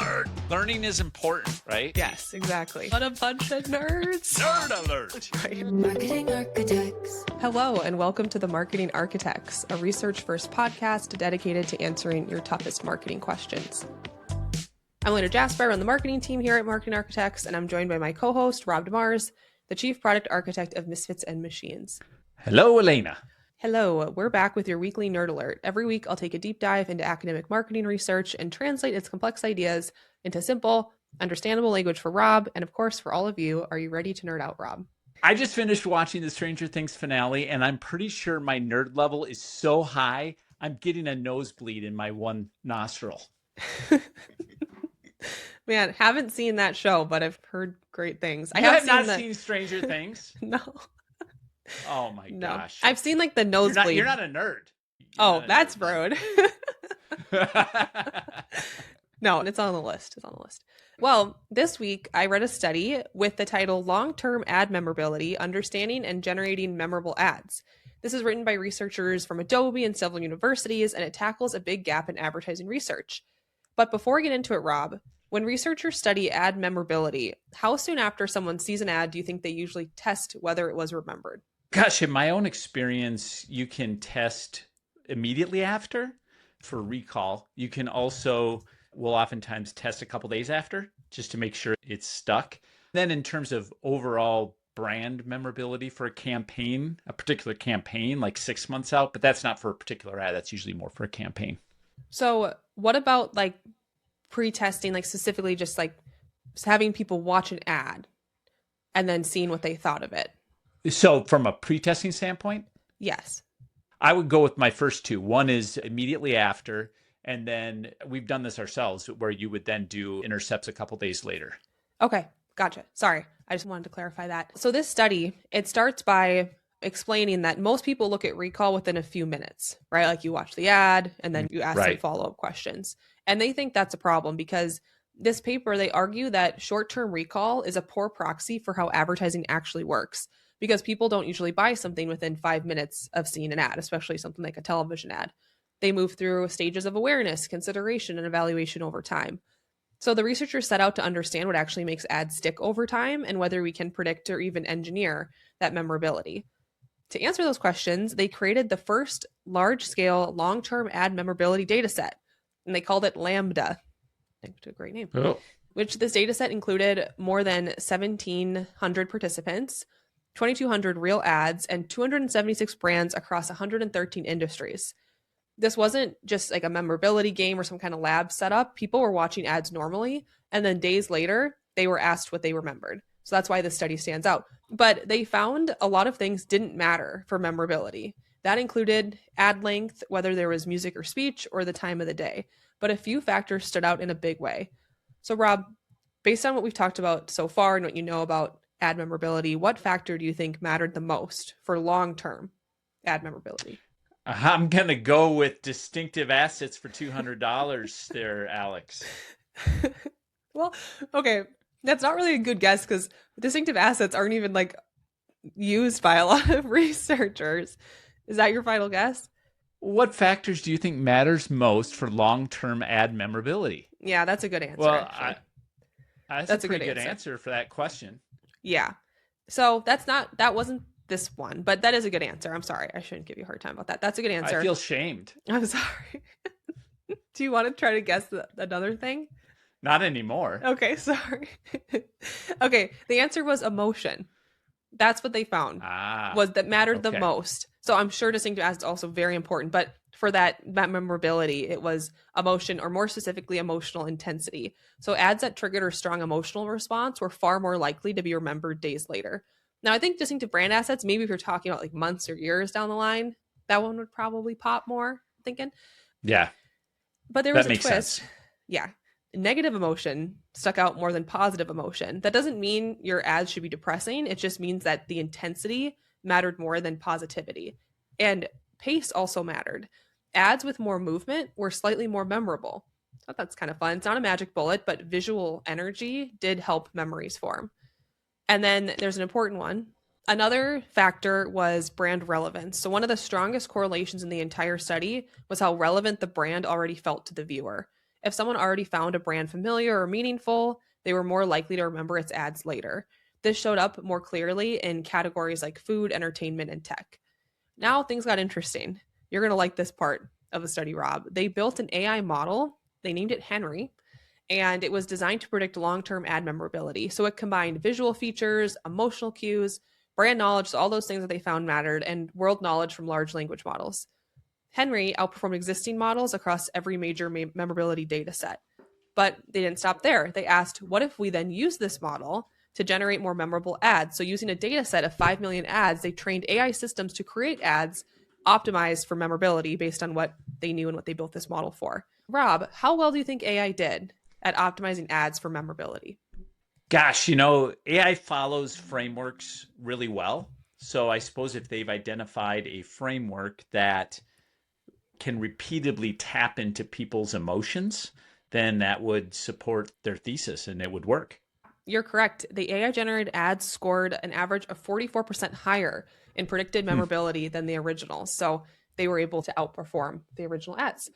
Nerd. Learning is important, right? Yes, exactly. What a bunch of nerds. Nerd alert. Right. Marketing Architects. Hello, and welcome to the Marketing Architects, a research-first podcast dedicated to answering your toughest marketing questions. I'm Elena Jasper on the marketing team here at Marketing Architects, and I'm joined by my co-host, Rob DeMars, the Chief Product Architect of Misfits and Machines. Hello, Elena. Hello, we're back with your weekly Nerd Alert. Every week, I'll take a deep dive into academic marketing research and translate its complex ideas into simple, understandable language for Rob, and of course, for all of you. Are you ready to nerd out, Rob? I just finished watching the Stranger Things finale, and I'm pretty sure my nerd level is so high, I'm getting a nosebleed in my one nostril. Man, haven't seen that show, but I've heard great things. I have not seen Stranger Things? No. Oh my gosh. I've seen like the nosebleed. You're not a nerd. That's rude. No, it's on the list. Well, this week I read a study with the title Long-Term Ad Memorability, Understanding and Generating Memorable Ads. This is written by researchers from Adobe and several universities, and it tackles a big gap in advertising research. But before we get into it, Rob, when researchers study ad memorability, how soon after someone sees an ad do you think they usually test whether it was remembered? Gosh, in my own experience, you can test immediately after for recall. You can also, will oftentimes test a couple days after just to make sure it's stuck. Then in terms of overall brand memorability for a campaign, a particular campaign, like 6 months out, but that's not for a particular ad. That's usually more for a campaign. So what about like pre-testing, like specifically just like having people watch an ad and then seeing what they thought of it? So from a pre-testing standpoint? Yes. I would go with my first two. One is immediately after, and then we've done this ourselves where you would then do intercepts a couple days later. Okay, gotcha. Sorry, I just wanted to clarify that. So this study, it starts by explaining that most people look at recall within a few minutes, right? Like you watch the ad and then you ask some follow-up questions. And they think that's a problem because this paper, they argue that short-term recall is a poor proxy for how advertising actually works, because people don't usually buy something within 5 minutes of seeing an ad, especially something like a television ad. They move through stages of awareness, consideration, and evaluation over time. So the researchers set out to understand what actually makes ads stick over time and whether we can predict or even engineer that memorability. To answer those questions, they created the first large-scale long-term ad memorability dataset, and they called it Lambda. I think it's a great name. Oh. Which this dataset included more than 1,700 participants, 2,200 real ads, and 276 brands across 113 industries. This wasn't just like a memorability game or some kind of lab setup. People were watching ads normally, and then days later, they were asked what they remembered. So that's why this study stands out. But they found a lot of things didn't matter for memorability. That included ad length, whether there was music or speech, or the time of the day. But a few factors stood out in a big way. So Rob, based on what we've talked about so far and what you know about ad memorability, what factor do you think mattered the most for long-term ad memorability? I'm going to go with distinctive assets for $200 there, Alex. Well, okay. That's not really a good guess because distinctive assets aren't even like used by a lot of researchers. Is that your final guess? What factors do you think matters most for long-term ad memorability? Yeah, that's a good answer. Well, that's a pretty good answer. answer for that question. Yeah. So that wasn't this one, but that is a good answer. I'm sorry. I shouldn't give you a hard time about that. That's a good answer. I feel shamed. I'm sorry. Do you want to try to guess another thing? Not anymore. Okay, sorry. Okay, the answer was emotion. That's what they found was that mattered the most. So I'm sure distinctive assets is also very important, but for that memorability, it was emotion, or more specifically, emotional intensity. So ads that triggered a strong emotional response were far more likely to be remembered days later. Now, I think distinctive brand assets, maybe if you're talking about like months or years down the line, that one would probably pop more, I'm thinking. Yeah. But there was a twist. Sense. Yeah. Negative emotion stuck out more than positive emotion. That doesn't mean your ads should be depressing. It just means that the intensity mattered more than positivity. And pace also mattered. Ads with more movement were slightly more memorable. I thought that's kind of fun. It's not a magic bullet, but visual energy did help memories form. And then there's an important one. Another factor was brand relevance. So one of the strongest correlations in the entire study was how relevant the brand already felt to the viewer. If someone already found a brand familiar or meaningful, they were more likely to remember its ads later. This showed up more clearly in categories like food, entertainment, and tech. Now things got interesting. You're going to like this part of the study, Rob. They built an AI model. They named it Henry, and it was designed to predict long-term ad memorability. So it combined visual features, emotional cues, brand knowledge, so all those things that they found mattered, and world knowledge from large language models. Henry outperformed existing models across every major memorability data set. But they didn't stop there. They asked, what if we then use this model to generate more memorable ads? So using a data set of 5 million ads, they trained AI systems to create ads optimized for memorability based on what they knew and what they built this model for. Rob, how well do you think AI did at optimizing ads for memorability? Gosh, AI follows frameworks really well. So I suppose if they've identified a framework that can repeatedly tap into people's emotions, then that would support their thesis and it would work. You're correct. The AI generated ads scored an average of 44% higher in predicted memorability than the original. So they were able to outperform the original ads.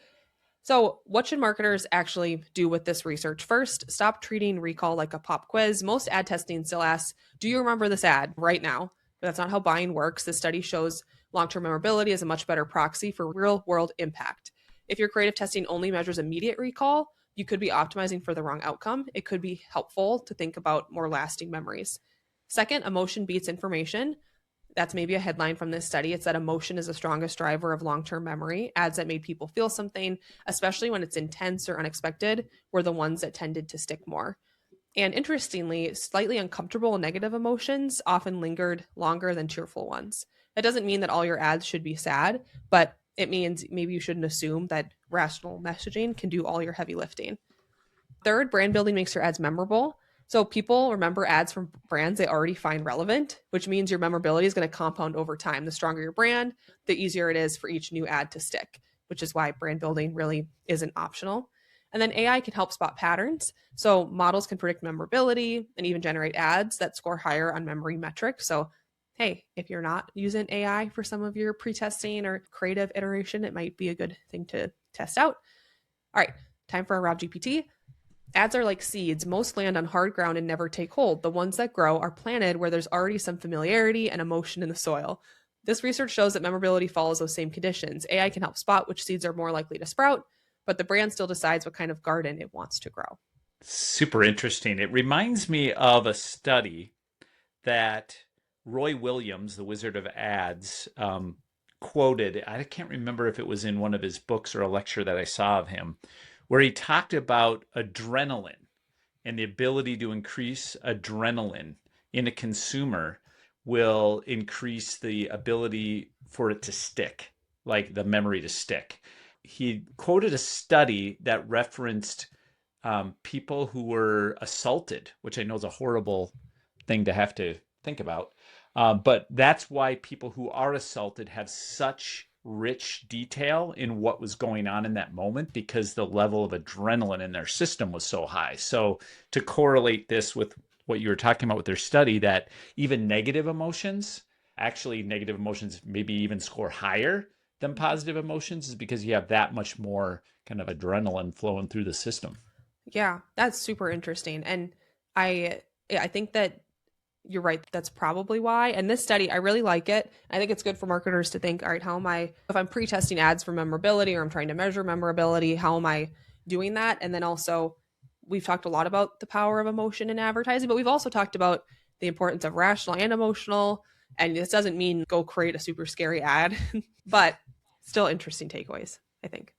So what should marketers actually do with this research? First, stop treating recall like a pop quiz. Most ad testing still asks, do you remember this ad right now? But that's not how buying works. The study shows long-term memorability is a much better proxy for real-world impact. If your creative testing only measures immediate recall, you could be optimizing for the wrong outcome. It could be helpful to think about more lasting memories. Second, emotion beats information. That's maybe a headline from this study. It's that emotion is the strongest driver of long-term memory. Ads that made people feel something, especially when it's intense or unexpected, were the ones that tended to stick more. And interestingly, slightly uncomfortable and negative emotions often lingered longer than cheerful ones. That doesn't mean that all your ads should be sad, but it means maybe you shouldn't assume that rational messaging can do all your heavy lifting. Third, brand building makes your ads memorable. So people remember ads from brands they already find relevant, which means your memorability is going to compound over time. The stronger your brand, the easier it is for each new ad to stick, which is why brand building really isn't optional. And then AI can help spot patterns. So models can predict memorability and even generate ads that score higher on memory metrics. So hey, if you're not using AI for some of your pre-testing or creative iteration, it might be a good thing to test out. All right, time for a Rob GPT. Ads are like seeds. Most land on hard ground and never take hold. The ones that grow are planted where there's already some familiarity and emotion in the soil. This research shows that memorability follows those same conditions. AI can help spot which seeds are more likely to sprout, but the brand still decides what kind of garden it wants to grow. Super interesting. It reminds me of a study that Roy Williams, the Wizard of Ads, quoted. I can't remember if it was in one of his books or a lecture that I saw of him, where he talked about adrenaline and the ability to increase adrenaline in a consumer will increase the ability for it to stick, like the memory to stick. He quoted a study that referenced people who were assaulted, which I know is a horrible thing to have to think about. But that's why people who are assaulted have such rich detail in what was going on in that moment, because the level of adrenaline in their system was so high. So to correlate this with what you were talking about with their study, that even negative emotions maybe even score higher than positive emotions, is because you have that much more kind of adrenaline flowing through the system. Yeah, that's super interesting. And I think that you're right. That's probably why. And this study, I really like it. I think it's good for marketers to think, all right, how am I, if I'm pre-testing ads for memorability or I'm trying to measure memorability, how am I doing that? And then also, we've talked a lot about the power of emotion in advertising, but we've also talked about the importance of rational and emotional. And this doesn't mean go create a super scary ad, but still interesting takeaways, I think.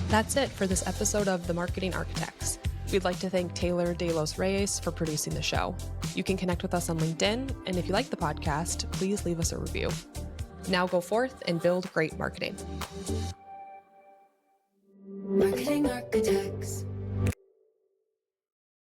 That's it for this episode of The Marketing Architects. We'd like to thank Taylor De Los Reyes for producing the show. You can connect with us on LinkedIn, and if you like the podcast, please leave us a review. Now go forth and build great marketing. Marketing Architects.